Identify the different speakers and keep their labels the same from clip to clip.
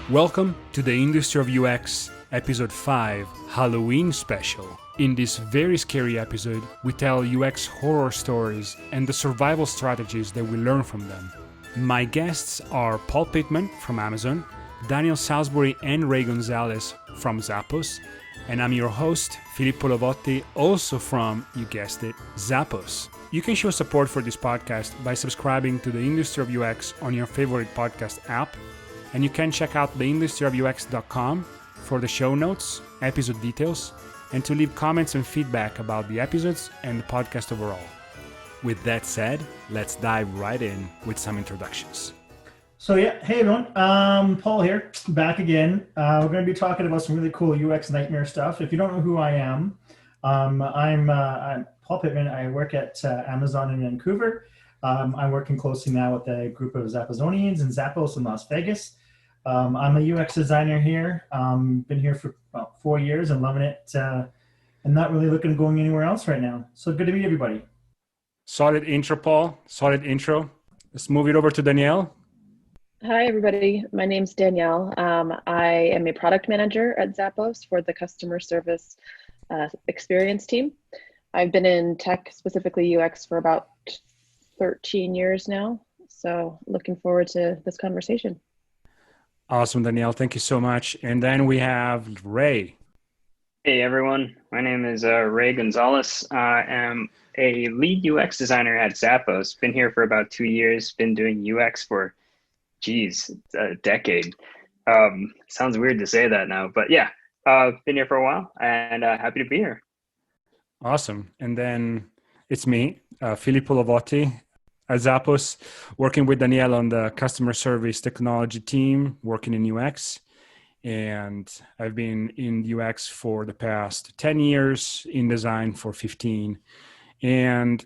Speaker 1: Welcome to the Industry of UX, Episode 5, Halloween Special. In this very scary episode, we tell UX horror stories and the survival strategies that we learn from them. My guests are Paul Pittman from Amazon, Danielle Salisbury and Ray Gonzalez from Zappos, and I'm your host, Filippo, also from, you guessed it, Zappos. You can show support for this podcast by subscribing to the Industry of UX on your favorite podcast app, and you can check out theindustryofux.com for the show notes, episode details, and to leave comments and feedback about the episodes and the podcast overall. With that said, let's dive right in with some introductions.
Speaker 2: Hey everyone, Paul here, back again. We're going to be talking about some really cool UX nightmare stuff. If you don't know who I am, I'm Paul Pittman. I work at Amazon in Vancouver. I'm working closely now with a group of Zappozonians in Zappos in Las Vegas. I'm a UX designer here. Been here for about 4 years and loving it. And not really looking at going anywhere else right now. So good to meet everybody.
Speaker 1: Solid intro, Paul. Solid intro. Let's move it over to Danielle.
Speaker 3: Hi, everybody. My name's Danielle. I am a product manager at Zappos for the customer service experience team. I've been in tech, specifically UX, for about 13 years now. So looking forward to this conversation.
Speaker 1: Awesome, Danielle. Thank you so much. And then we have Ray.
Speaker 4: Hey, everyone. My name is Ray Gonzalez. I am a lead UX designer at Zappos. Been here for about 2 years. Been doing UX for, a decade. Sounds weird to say that now, but yeah, been here for a while and happy to be here.
Speaker 1: Awesome. And then it's me, Filippo at Zappos, working with Danielle on the customer service technology team, working in UX. And I've been in UX for the past 10 years, in design for 15. And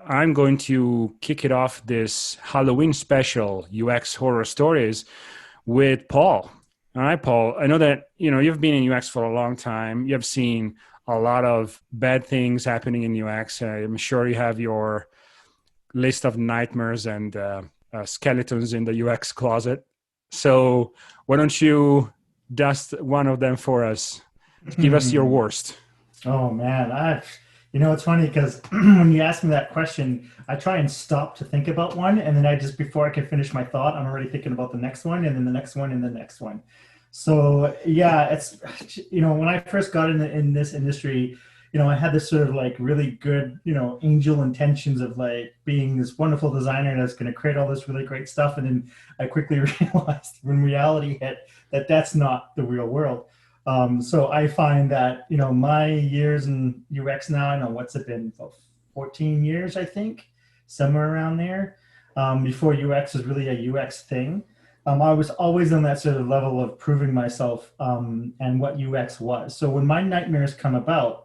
Speaker 1: I'm going to kick it off this Halloween special, UX horror stories, with Paul. All right, Paul, I know that, you've been in UX for a long time. You have seen a lot of bad things happening in UX. I'm sure you have your list of nightmares and skeletons in the UX closet. So why don't you dust one of them for us? Give us your worst.
Speaker 2: Oh, man. It's funny because when you ask me that question, I try and stop to think about one. And then before I can finish my thought, I'm already thinking about the next one and then the next one and the next one. So yeah, it's, when I first got in this industry, I had this sort of like really good, angel intentions of like being this wonderful designer that's going to create all this really great stuff. And then I quickly realized when reality hit that that's not the real world. So I find that, my years in UX now, I know what's it been, 14 years, I think, somewhere around there, before UX was really a UX thing. I was always on that sort of level of proving myself and what UX was. So when my nightmares come about,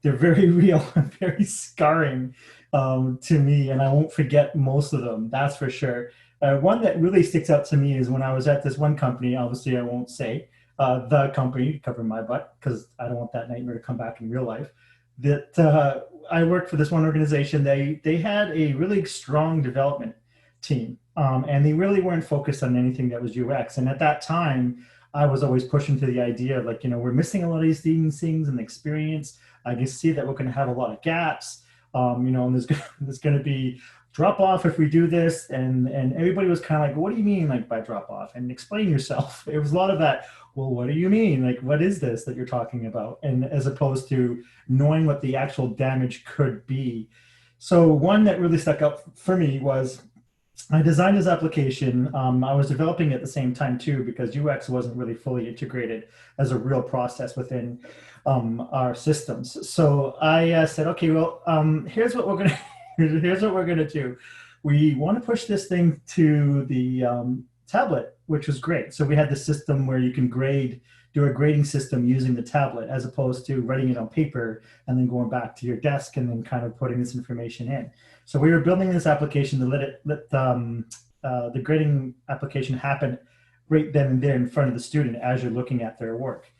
Speaker 2: they're very real and very scarring to me, and I won't forget most of them, that's for sure. One that really sticks out to me is when I was at this one company, obviously I won't say, the company, covering my butt, because I don't want that nightmare to come back in real life, that I worked for this one organization. They had a really strong development team, and they really weren't focused on anything that was UX. And at that time, I was always pushing to the idea of like, we're missing a lot of these things in the experience. I can see that we're going to have a lot of gaps, and there's going to be drop off if we do this. And everybody was kind of like, what do you mean like by drop off? And explain yourself. It was a lot of that. Well, what do you mean? Like, what is this that you're talking about? And as opposed to knowing what the actual damage could be. So one that really stuck out for me was I designed this application. I was developing at the same time too, because UX wasn't really fully integrated as a real process within our systems. So I said, okay, well, here's what we're gonna do. We want to push this thing to the tablet, which was great. So we had the system where you can do a grading system using the tablet as opposed to writing it on paper and then going back to your desk and then kind of putting this information in. So we were building this application to let the grading application happen right then and there in front of the student as you're looking at their work.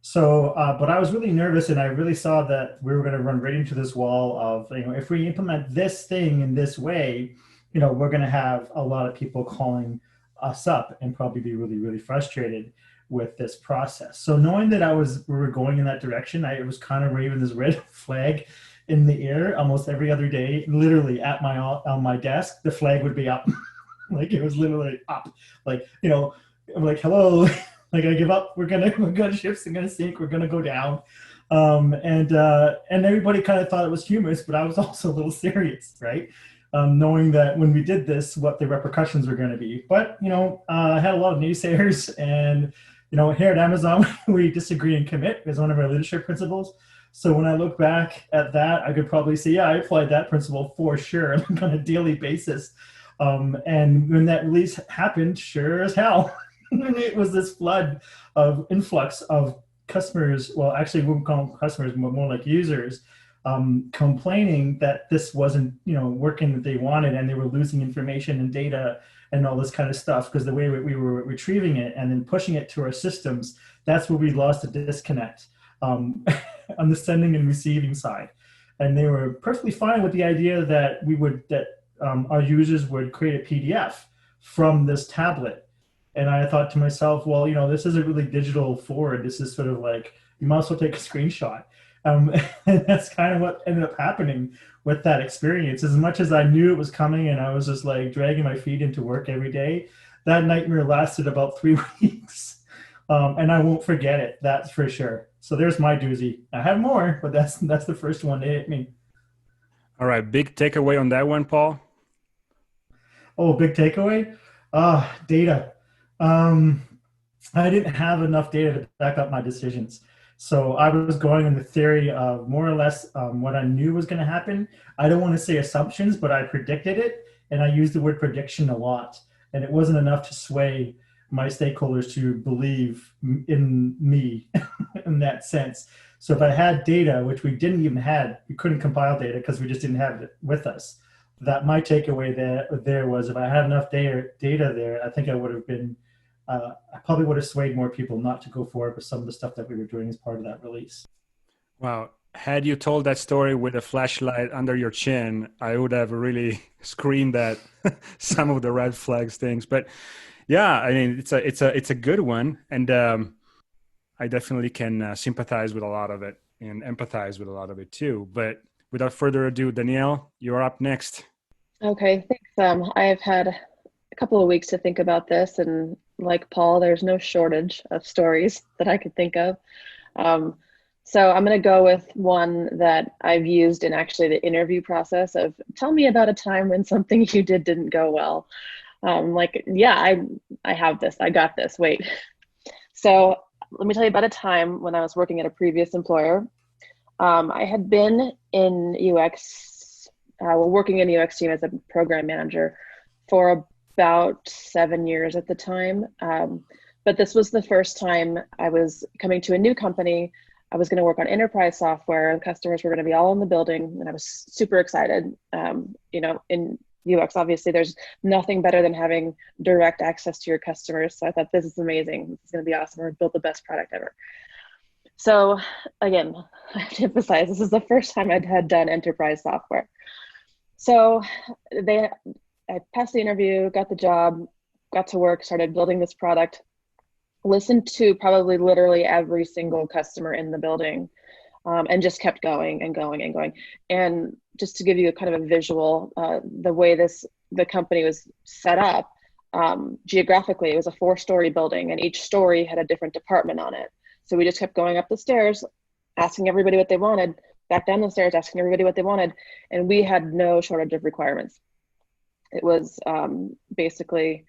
Speaker 2: So, but I was really nervous, and I really saw that we were going to run right into this wall of, if we implement this thing in this way, we're going to have a lot of people calling us up and probably be really, really frustrated with this process. So knowing that we were going in that direction, I was kind of waving this red flag in the air almost every other day. Literally on my desk, the flag would be up. Like it was literally up. Like, I'm like, hello, like I give up. We're gonna ship's gonna sink. We're gonna go down. And everybody kind of thought it was humorous, but I was also a little serious, right? Knowing that when we did this, what the repercussions were going to be. But I had a lot of naysayers, and here at Amazon, we disagree and commit is one of our leadership principles. So when I look back at that, I could probably say, yeah, I applied that principle for sure on a daily basis. And when that release happened, sure as hell, it was this flood of influx of customers. Well, actually, we wouldn't call them customers, but more like users, complaining that this wasn't, working that they wanted, and they were losing information and data and all this kind of stuff because the way we were retrieving it and then pushing it to our systems, that's where we lost a disconnect on the sending and receiving side. And they were perfectly fine with the idea that our users would create a PDF from this tablet. And I thought to myself, well, this isn't really digital forward. This is sort of like, you might as well take a screenshot. And that's kind of what ended up happening with that experience. As much as I knew it was coming and I was just like dragging my feet into work every day, that nightmare lasted about 3 weeks. And I won't forget it, that's for sure. So there's my doozy. I have more, but that's the first one that hit me.
Speaker 1: All right, big takeaway on that one, Paul?
Speaker 2: Oh, big takeaway? Data. I didn't have enough data to back up my decisions. So I was going in the theory of more or less what I knew was going to happen. I don't want to say assumptions, but I predicted it. And I used the word prediction a lot. And it wasn't enough to sway my stakeholders to believe in me in that sense. So if I had data, which we didn't even have, we couldn't compile data because we just didn't have it with us. That my takeaway there was if I had enough data there, I think I would have been, I probably would have swayed more people not to go forward with some of the stuff that we were doing as part of that release.
Speaker 1: Wow. Had you told that story with a flashlight under your chin, I would have really screamed at some of the red flags things. But yeah, I mean, it's a good one. And I definitely can sympathize with a lot of it and empathize with a lot of it too. But without further ado, Danielle, you're up next.
Speaker 3: Okay, thanks. I have had a couple of weeks to think about this, and like Paul, there's no shortage of stories that I could think of. So I'm going to go with one that I've used in actually the interview process of tell me about a time when something you didn't go well. I have this, I got this, wait. So let me tell you about a time when I was working at a previous employer. I had been in UX, working in the UX team as a program manager for about 7 years at the time. But this was the first time I was coming to a new company. I was going to work on enterprise software. The customers were going to be all in the building, and I was super excited. In UX, obviously, there's nothing better than having direct access to your customers. So I thought, this is amazing. This is going to be awesome. We're going to build the best product ever. So again, I have to emphasize, this is the first time I'd had done enterprise software. So I passed the interview, got the job, got to work, started building this product, listened to probably literally every single customer in the building, and just kept going and going and going. And just to give you a kind of a visual, the way the company was set up, geographically, it was a 4-story building, and each story had a different department on it. So we just kept going up the stairs, asking everybody what they wanted, back down the stairs, asking everybody what they wanted. And we had no shortage of requirements. It was basically,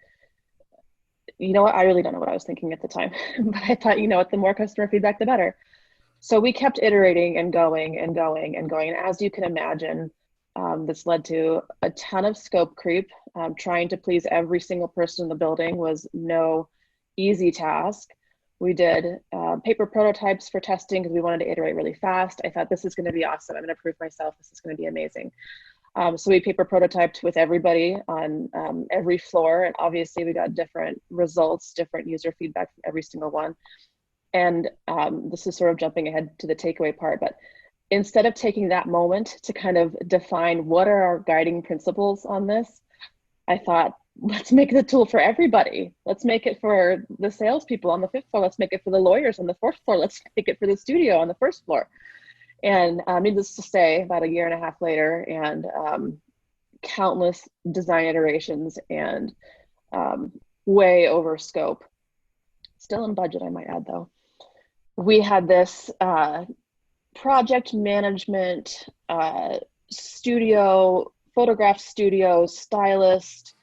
Speaker 3: I really don't know what I was thinking at the time, but I thought, the more customer feedback, the better. So we kept iterating and going and going and going. And as you can imagine, this led to a ton of scope creep. Trying to please every single person in the building was no easy task. We did paper prototypes for testing because we wanted to iterate really fast. I thought, this is going to be awesome. I'm going to prove myself. This is going to be amazing. So we paper prototyped with everybody on every floor. And obviously we got different results, different user feedback from every single one. And this is sort of jumping ahead to the takeaway part, but instead of taking that moment to kind of define what are our guiding principles on this, I thought, let's make the tool for everybody. Let's make it for the salespeople on the 5th floor. Let's make it for the lawyers on the 4th floor. Let's make it for the studio on the 1st floor. And needless to say, about a year and a half later, and countless design iterations, and way over scope, still in budget, I might add, though. We had this project management studio, photograph studio, stylist,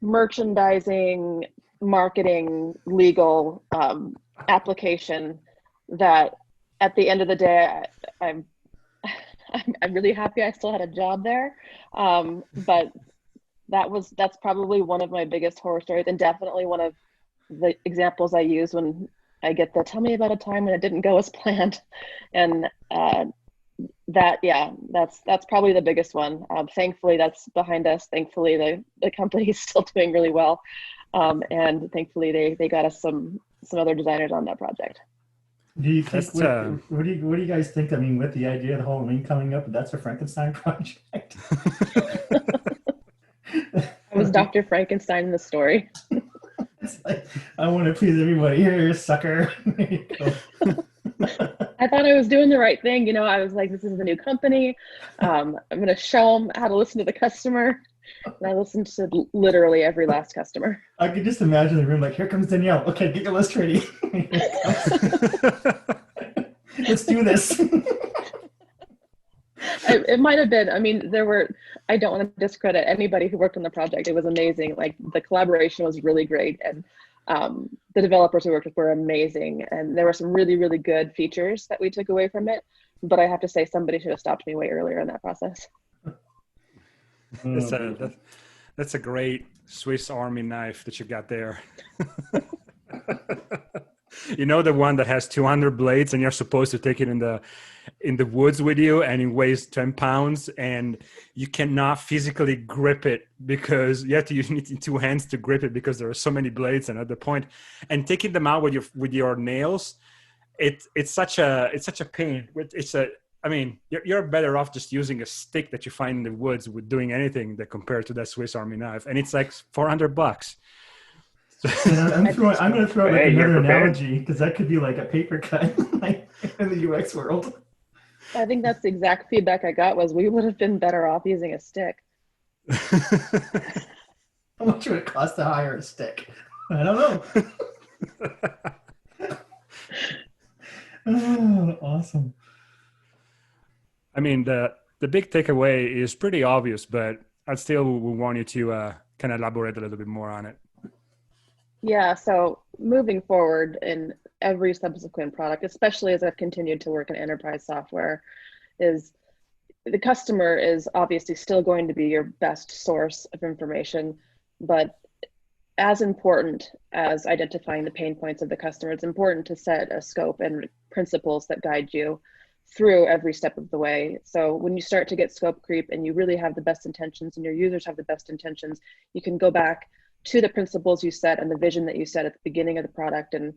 Speaker 3: merchandising, marketing, legal application that at the end of the day, I'm really happy I still had a job there. But that's probably one of my biggest horror stories, and definitely one of the examples I use when I get the tell me about a time when it didn't go as planned. And that's probably the biggest one. Thankfully that's behind us. Thankfully the company is still doing really well. And thankfully they got us some other designers on that project.
Speaker 2: Do you think what do you guys think? I mean, with the idea of Halloween coming up, that's a Frankenstein project.
Speaker 3: I was Dr. Frankenstein in the story.
Speaker 2: It's like, I want to please everybody. Here, sucker. There you go.
Speaker 3: I thought I was doing the right thing. I was like, this is the new company. I'm going to show them how to listen to the customer. And I listened to literally every last customer.
Speaker 2: I could just imagine the room like, here comes Danielle. Okay, get your list ready. Let's do this.
Speaker 3: It might have been. I mean, I don't want to discredit anybody who worked on the project. It was amazing. Like, the collaboration was really great. And the developers who worked with were amazing. And there were some really, really good features that we took away from it. But I have to say, somebody should have stopped me way earlier in that process.
Speaker 1: That's a great Swiss Army knife that you got there. The one that has 200 blades, and you're supposed to take it in the woods with you, and it weighs 10 pounds, and you cannot physically grip it because you have to use two hands to grip it because there are so many blades. And at the point, and taking them out with your nails, it's such a pain. You're better off just using a stick that you find in the woods with doing anything that compared to that Swiss Army knife, and it's like $400.
Speaker 2: I'm going to throw out like another analogy, because that could be like a paper cut like in the UX world.
Speaker 3: I think that's the exact feedback I got, was we would have been better off using a stick.
Speaker 2: How much would it cost to hire a stick? I don't know. Oh, awesome.
Speaker 1: I mean, the big takeaway is pretty obvious, but I still would want you to kind of elaborate a little bit more on it.
Speaker 3: Yeah, so moving forward in every subsequent product, especially as I've continued to work in enterprise software, is the customer is obviously still going to be your best source of information, but as important as identifying the pain points of the customer, it's important to set a scope and principles that guide you through every step of the way. So when you start to get scope creep and you really have the best intentions and your users have the best intentions, you can go back to the principles you set and the vision that you set at the beginning of the product and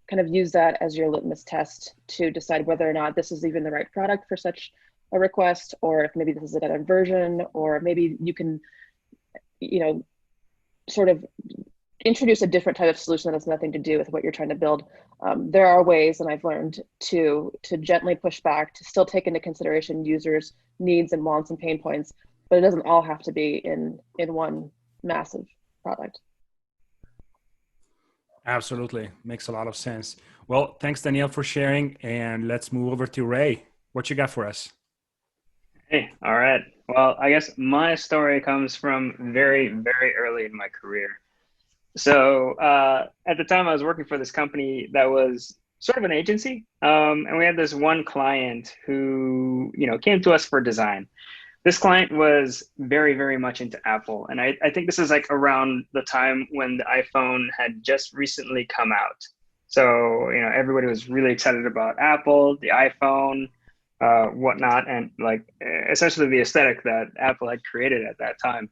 Speaker 3: kind of use that as your litmus test to decide whether or not this is even the right product for such a request, or if maybe this is a dead end version, or maybe you can, sort of introduce a different type of solution that has nothing to do with what you're trying to build. There are ways, and I've learned to gently push back, to still take into consideration users' needs and wants and pain points, but it doesn't all have to be in one massive product.
Speaker 1: Absolutely. Makes a lot of sense. Well, thanks, Danielle, for sharing. And let's move over to Ray. What you got for us?
Speaker 4: Hey, all right. Well, I guess my story comes from very, very early in my career. So at the time I was working for this company that was sort of an agency. And we had this one client who, came to us for design. This client was very, very much into Apple. And I think this is like around the time when the iPhone had just recently come out. So, everybody was really excited about Apple, the iPhone, whatnot, and like essentially the aesthetic that Apple had created at that time.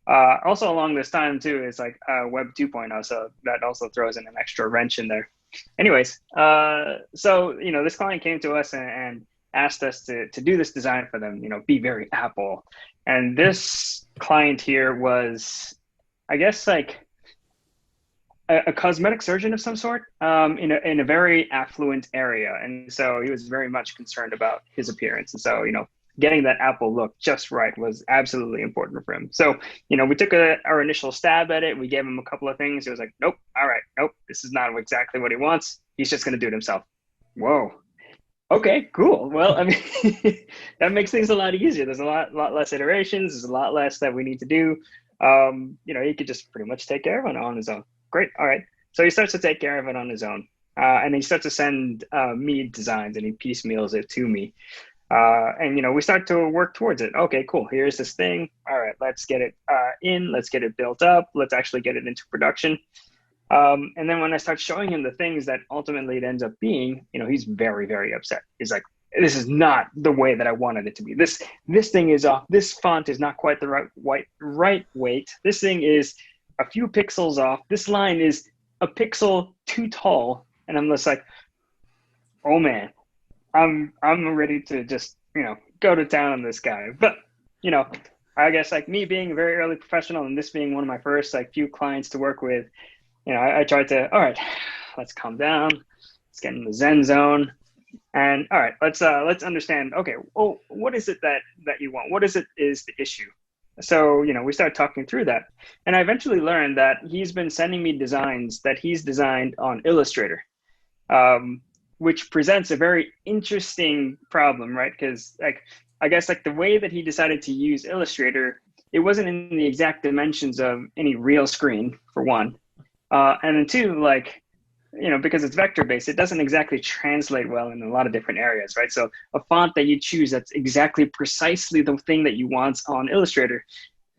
Speaker 4: Also along this time too, is like Web 2.0. So that also throws in an extra wrench in there. Anyways, so, this client came to us and asked us to do this design for them, be very Apple. And this client here was I guess like a cosmetic surgeon of some sort, in a very affluent area, and so he was very much concerned about his appearance. And so, getting that apple look just right was absolutely important for him. So, we took our initial stab at it. We gave him a couple of things. He was like, "Nope, all right, nope, this is not exactly what he wants. He's just going to do it himself." Whoa. Okay, cool. Well, I mean, that makes things a lot easier. There's a lot less iterations. There's a lot less that we need to do. He could just pretty much take care of it on his own. Great. All right. So he starts to take care of it on his own. And he starts to send me designs, and he piecemeals it to me. And we start to work towards it. Okay, cool. Here's this thing. All right, let's get it let's get it built up. Let's actually get it into production. And then when I start showing him the things that ultimately it ends up being, he's very, very upset. He's like, "This is not the way that I wanted it to be. This thing is off. This font is not quite the right weight. This thing is a few pixels off. This line is a pixel too tall." And I'm just like, "Oh man, I'm ready to just, go to town on this guy." But, I guess like me being a very early professional and this being one of my first like few clients to work with, I tried to, all right, let's calm down. Let's get in the Zen zone. And all right, let's understand, okay, well, what is it that you want? What is the issue? So, we started talking through that. And I eventually learned that he's been sending me designs that he's designed on Illustrator, which presents a very interesting problem, right? Because I guess the way that he decided to use Illustrator, it wasn't in the exact dimensions of any real screen, for one. And then two, because it's vector-based, it doesn't exactly translate well in a lot of different areas, right? So a font that you choose that's exactly precisely the thing that you want on Illustrator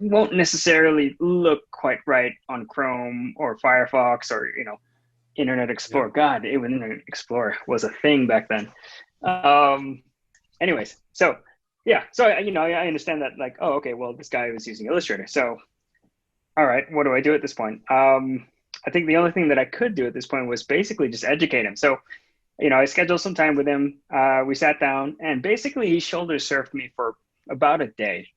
Speaker 4: won't necessarily look quite right on Chrome or Firefox or, Internet Explorer. Yeah. God, even Internet Explorer was a thing back then. Anyways, so yeah, so I understand that, oh, okay, well, this guy was using Illustrator. So, all right, what do I do at this point? I think the only thing that I could do at this point was basically just educate him. So, I scheduled some time with him. We sat down, and basically he shoulder surfed me for about a day,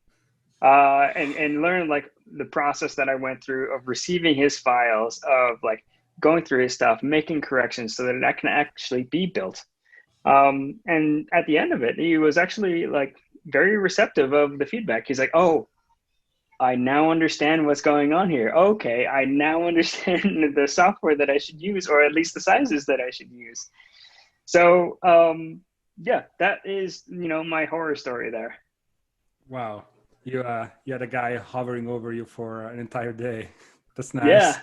Speaker 4: and learned the process that I went through of receiving his files, of going through his stuff, making corrections so that it can actually be built. And at the end of it, he was actually very receptive of the feedback. He's like, "Oh, I now understand what's going on here. Okay, I now understand the software that I should use, or at least the sizes that I should use." So, yeah, that is, my horror story there.
Speaker 1: Wow. You had a guy hovering over you for an entire day. That's nice.
Speaker 4: Yeah.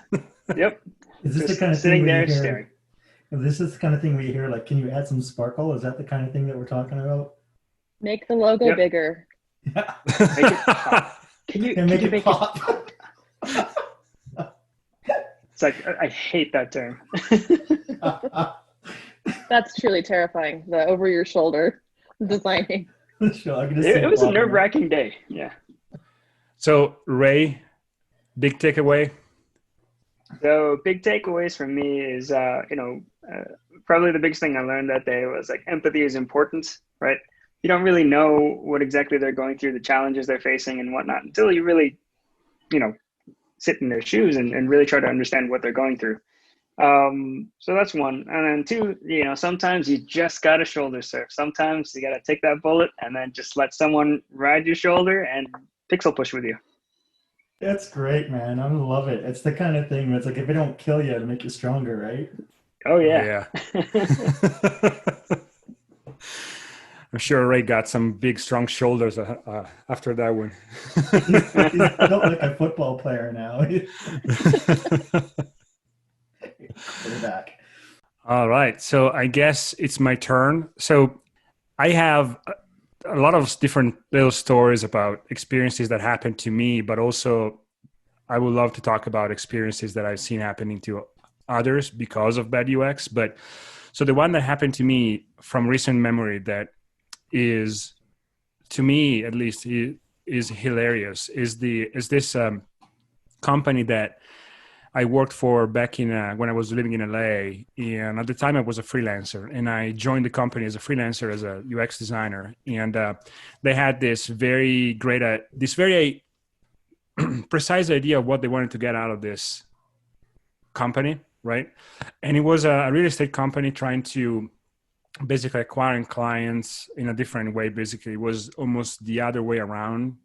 Speaker 4: Yep.
Speaker 2: Is this
Speaker 4: Just
Speaker 2: the kind of
Speaker 4: sitting
Speaker 2: thing
Speaker 4: there
Speaker 2: hear,
Speaker 4: staring?
Speaker 2: This is the kind of thing where you hear, can you add some sparkle? Is that the kind of thing that we're talking about?
Speaker 3: Make the logo bigger.
Speaker 2: Yeah.
Speaker 4: Make it pop. Can you
Speaker 2: make
Speaker 4: it
Speaker 2: pop?
Speaker 4: It's I hate that term.
Speaker 3: That's truly terrifying. The over your shoulder designing.
Speaker 2: Sure,
Speaker 4: it was a nerve-wracking day. Yeah.
Speaker 1: So Ray, big takeaway.
Speaker 4: So big takeaways from me is, probably the biggest thing I learned that day was empathy is important, right? You don't really know what exactly they're going through, the challenges they're facing and whatnot, until you really, sit in their shoes and really try to understand what they're going through. So that's one. And then two, sometimes you just got to shoulder surf. Sometimes you got to take that bullet and then just let someone ride your shoulder and pixel push with you.
Speaker 2: That's great, man. I love it. It's the kind of thing where it's if it don't kill you, it'll make you stronger, right?
Speaker 4: Oh, yeah.
Speaker 1: I'm sure Ray got some big, strong shoulders after that one.
Speaker 2: He's built like a football player now. Quarterback.
Speaker 1: All right. So I guess it's my turn. So I have a lot of different little stories about experiences that happened to me, but also I would love to talk about experiences that I've seen happening to others because of bad UX. But so the one that happened to me from recent memory that is, to me at least, is hilarious is this company that I worked for back in when I was living in LA, and at the time I was a freelancer, and I joined the company as a freelancer as a UX designer, and they had this very great, precise idea of what they wanted to get out of this company, right? And it was a real estate company trying to basically acquiring clients in a different way. Basically, it was almost the other way around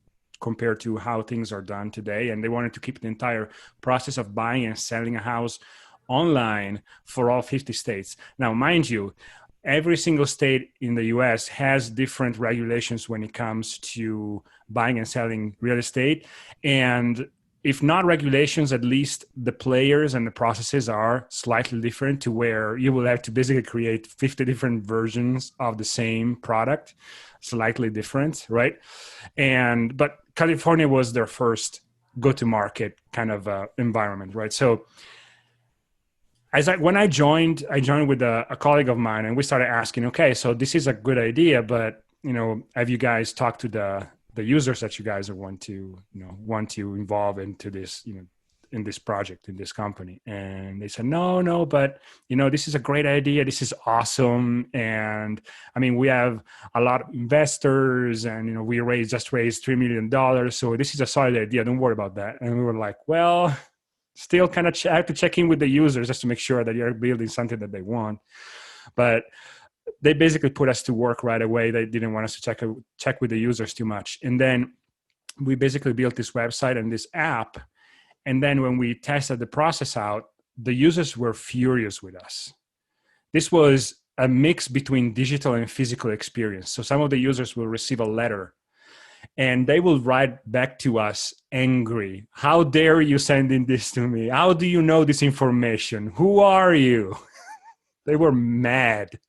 Speaker 1: compared to how things are done today. And they wanted to keep the entire process of buying and selling a house online for all 50 states. Now, mind you, every single state in the US has different regulations when it comes to buying and selling real estate. And if not regulations, at least the players and the processes are slightly different, to where you will have to basically create 50 different versions of the same product, slightly different, right? But California was their first go-to-market kind of environment, right? So when I joined with a colleague of mine, and we started asking, okay, so this is a good idea, but have you guys talked to the users that you guys want to involve into this, in this project, in this company? And they said, no, but this is a great idea. This is awesome. And I mean, we have a lot of investors, and we just raised $3 million. So this is a solid idea. Don't worry about that. And we were like, well, still kind of have to check in with the users just to make sure that you're building something that they want. But they basically put us to work right away. They didn't want us to check with the users too much. And then we basically built this website and this app. And then when we tested the process out, the users were furious with us. This was a mix between digital and physical experience. So some of the users will receive a letter and they will write back to us angry. How dare you sending this to me? How do you know this information? Who are you? They were mad.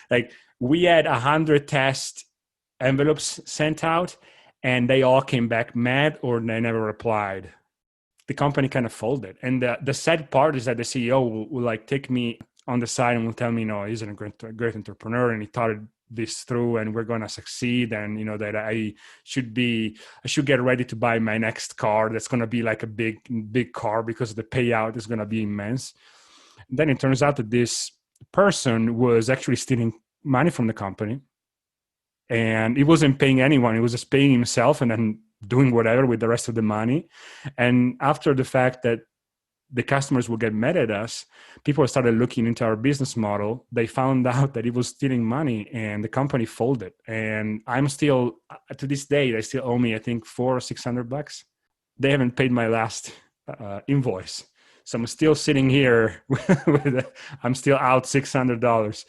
Speaker 1: Like, we had 100 test envelopes sent out, and they all came back mad, or they never replied. The company kind of folded. And the sad part is that the CEO will like take me on the side and will tell me, he's a great entrepreneur, and he thought this through, and we're going to succeed. And, that I should get ready to buy my next car. That's going to be like a big car, because the payout is going to be immense. And then it turns out that this person was actually stealing money from the company, and he wasn't paying anyone. He was just paying himself and then doing whatever with the rest of the money. And after the fact that the customers would get mad at us, people started looking into our business model. They found out that he was stealing money, and the company folded. And I'm still, to this day, they still owe me, I think, $400 or $600. They haven't paid my last invoice. So I'm still sitting here I'm still out $600.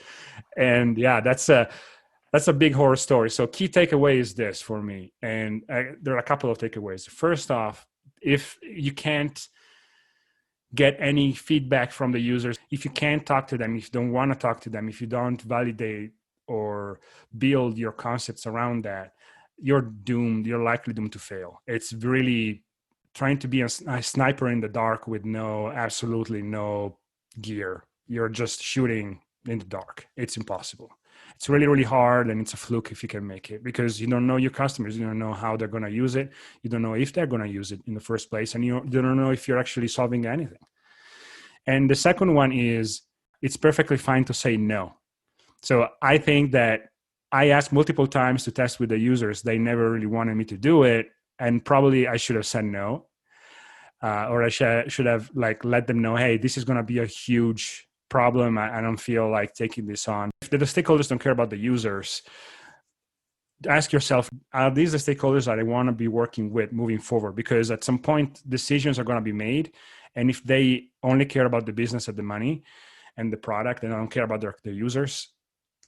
Speaker 1: And yeah, that's a big horror story. So key takeaway is this for me. And there are a couple of takeaways. First off, if you can't get any feedback from the users, if you can't talk to them, if you don't want to talk to them, if you don't validate or build your concepts around that, you're doomed. You're likely doomed to fail. It's really trying to be a sniper in the dark with absolutely no gear. You're just shooting in the dark. It's impossible. It's really, really hard, and it's a fluke if you can make it, because you don't know your customers. You don't know how they're going to use it. You don't know if they're going to use it in the first place, and you don't know if you're actually solving anything. And the second one is, it's perfectly fine to say no. So I think that I asked multiple times to test with the users. They never really wanted me to do it. And probably I should have said no, or I should have let them know, hey, this is going to be a huge problem. I don't feel like taking this on. If the stakeholders don't care about the users, ask yourself, are these the stakeholders that I want to be working with moving forward? Because at some point, decisions are going to be made. And if they only care about the business and the money and the product, and don't care about their users,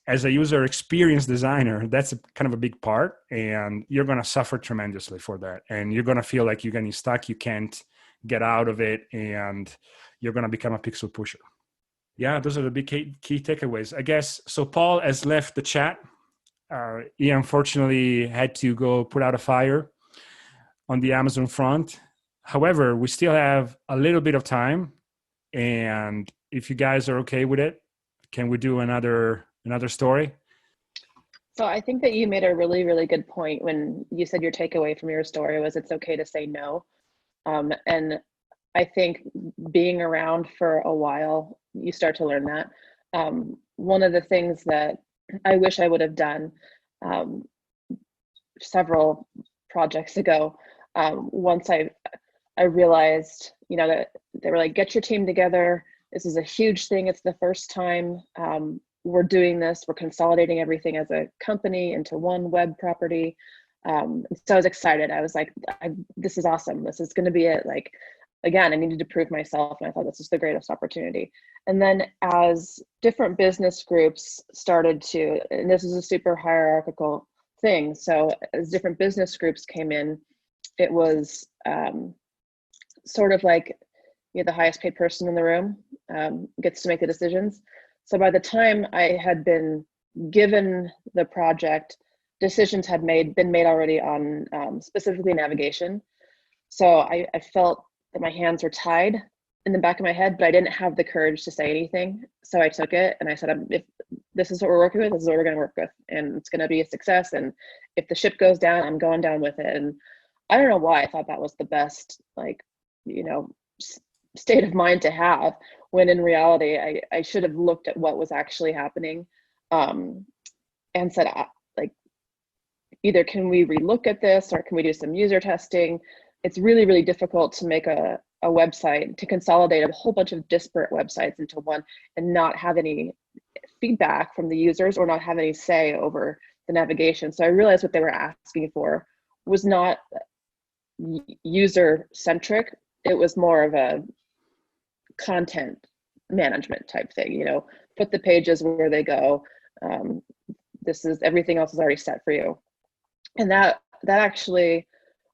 Speaker 1: as a user experience designer, that's kind of a big part, and you're going to suffer tremendously for that. And you're going to feel like you're getting stuck. You can't get out of it, and you're going to become a pixel pusher. Yeah, those are the big key takeaways, I guess. So Paul has left the chat. He unfortunately had to go put out a fire on the Amazon front. However, we still have a little bit of time. And if you guys are okay with it, can we do another story?
Speaker 3: So I think that you made a really, really good point when you said your takeaway from your story was it's okay to say no. And I think being around for a while, you start to learn that. One of the things that I wish I would have done several projects ago Once I realized, that they were like, get your team together. This is a huge thing. It's the first time we're doing this. We're consolidating everything as a company into one web property. So I was excited. I was like, this is awesome. This is going to be it. Like, again, I needed to prove myself, and I thought this was the greatest opportunity. And then as different business groups started to, and this is a super hierarchical thing. So as different business groups came in, it was sort of like, the highest paid person in the room gets to make the decisions. So by the time I had been given the project, decisions had been made already on specifically navigation. So I felt that my hands were tied in the back of my head, but I didn't have the courage to say anything. So I took it and I said, if this is what we're working with, this is what we're going to work with, and it's going to be a success. And if the ship goes down, I'm going down with it. And I don't know why I thought that was the best, state of mind to have, when in reality, I should have looked at what was actually happening and said, either can we relook at this, or can we do some user testing? It's really, really difficult to make a website, to consolidate a whole bunch of disparate websites into one and not have any feedback from the users, or not have any say over the navigation. So I realized what they were asking for was not user centric. It was more of a content management type thing, put the pages where they go. This is, everything else is already set for you. And that actually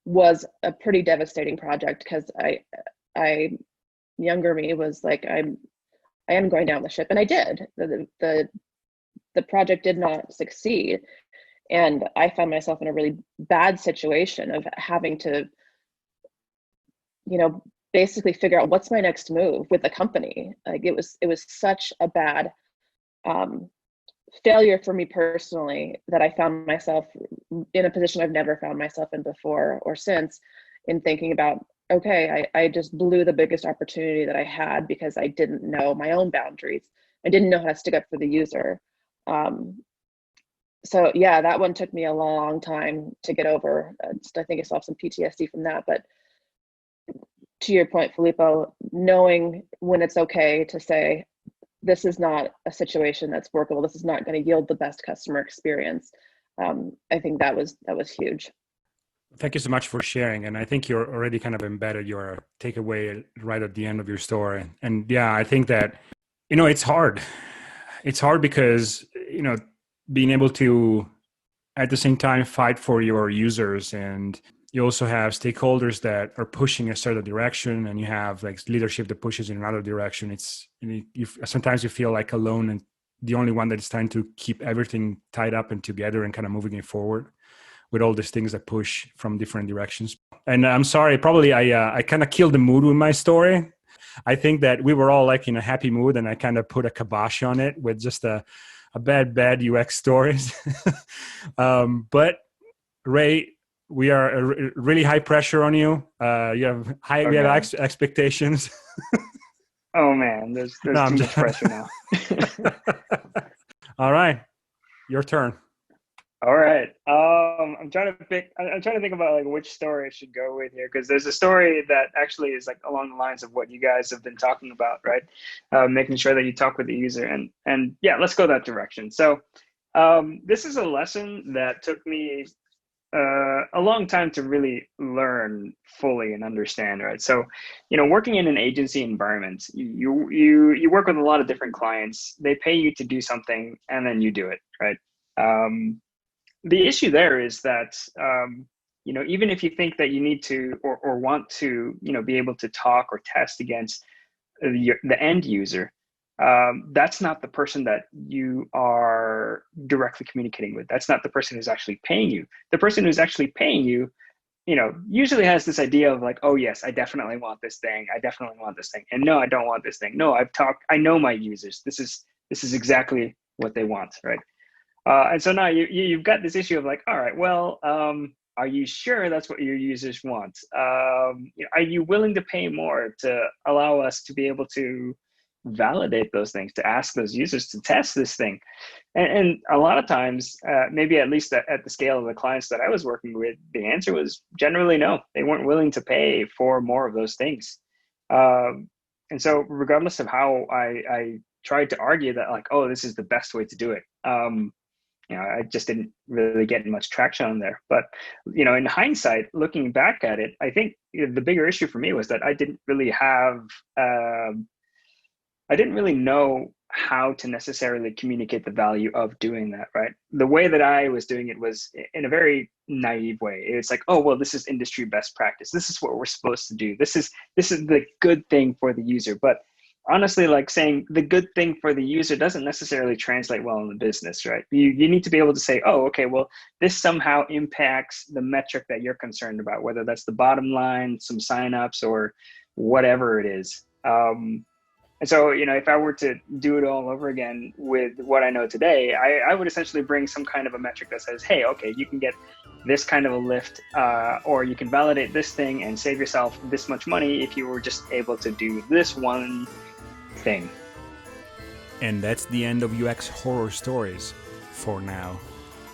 Speaker 3: was a pretty devastating project, because I younger me was like, I am going down the ship, and I did. The project did not succeed, and I found myself in a really bad situation of having to, basically figure out what's my next move with the company. Like, it was such a bad failure for me personally, that I found myself in a position I've never found myself in before or since, in thinking about, okay, I just blew the biggest opportunity that I had because I didn't know my own boundaries. I didn't know how to stick up for the user. So yeah, that one took me a long time to get over. I think I still have some PTSD from that. But to your point, Filippo, knowing when it's okay to say, this is not a situation that's workable, this is not going to yield the best customer experience. I think that was huge.
Speaker 1: Thank you so much for sharing. And I think you're already kind of embedded your takeaway right at the end of your story. And yeah, I think that, it's hard. It's hard because, being able to at the same time fight for your users, and you also have stakeholders that are pushing a certain direction, and you have like leadership that pushes in another direction. Sometimes you feel like alone and the only one that is trying to keep everything tied up and together and kind of moving it forward, with all these things that push from different directions. And I'm sorry, probably I kind of killed the mood with my story. I think that we were all like in a happy mood, and I kind of put a kibosh on it with just a bad UX stories. But Ray, we are really high pressure on you. We have expectations.
Speaker 4: Oh man, there's
Speaker 1: No,
Speaker 4: too much pressure now.
Speaker 1: All right, your turn.
Speaker 4: All right. I'm trying to think about like which story I should go with here, because there's a story that actually is like along the lines of what you guys have been talking about, right? Making sure that you talk with the user, and yeah, let's go that direction. So this is a lesson that took me a long time to really learn fully and understand, right? So, working in an agency environment, you work with a lot of different clients. They pay you to do something, and then you do it, right? The issue there is that, even if you think that you need to or want to, be able to talk or test against the end user, that's not the person that you are directly communicating with. That's not the person who's actually paying you. The person who's actually paying you, usually has this idea of like, oh yes, I definitely want this thing. I definitely want this thing. And no, I don't want this thing. No, I know my users. This is exactly what they want, right? And so now you've got this issue of like, all right, well, are you sure that's what your users want? Are you willing to pay more to allow us to be able to, validate those things, to ask those users to test this thing. And a lot of times, maybe at least at the scale of the clients that I was working with, the answer was generally no. They weren't willing to pay for more of those things. And so regardless of how I tried to argue that, like, oh, this is the best way to do it, I just didn't really get much traction on there. But, in hindsight, looking back at it, I think the bigger issue for me was that I didn't really know how to necessarily communicate the value of doing that, right? The way that I was doing it was in a very naive way. It's like, oh, well, this is industry best practice. This is what we're supposed to do. This is the good thing for the user. But honestly, like, saying the good thing for the user doesn't necessarily translate well in the business, right? You need to be able to say, oh, okay, well, this somehow impacts the metric that you're concerned about, whether that's the bottom line, some signups, or whatever it is. And so, if I were to do it all over again with what I know today, I would essentially bring some kind of a metric that says, hey, okay, you can get this kind of a lift, or you can validate this thing and save yourself this much money if you were just able to do this one thing.
Speaker 1: And that's the end of UX horror stories for now.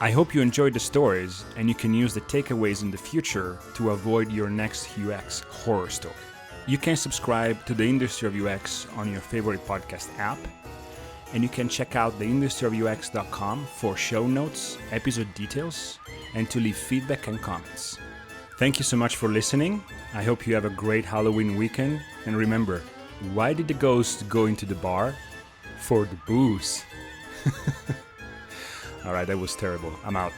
Speaker 1: I hope you enjoyed the stories and you can use the takeaways in the future to avoid your next UX horror story. You can subscribe to the Industry of UX on your favorite podcast app, and you can check out theindustryofux.com for show notes, episode details, and to leave feedback and comments. Thank you so much for listening. I hope you have a great Halloween weekend, and remember, why did the ghost go into the bar? For the booze. All right, that was terrible. I'm out.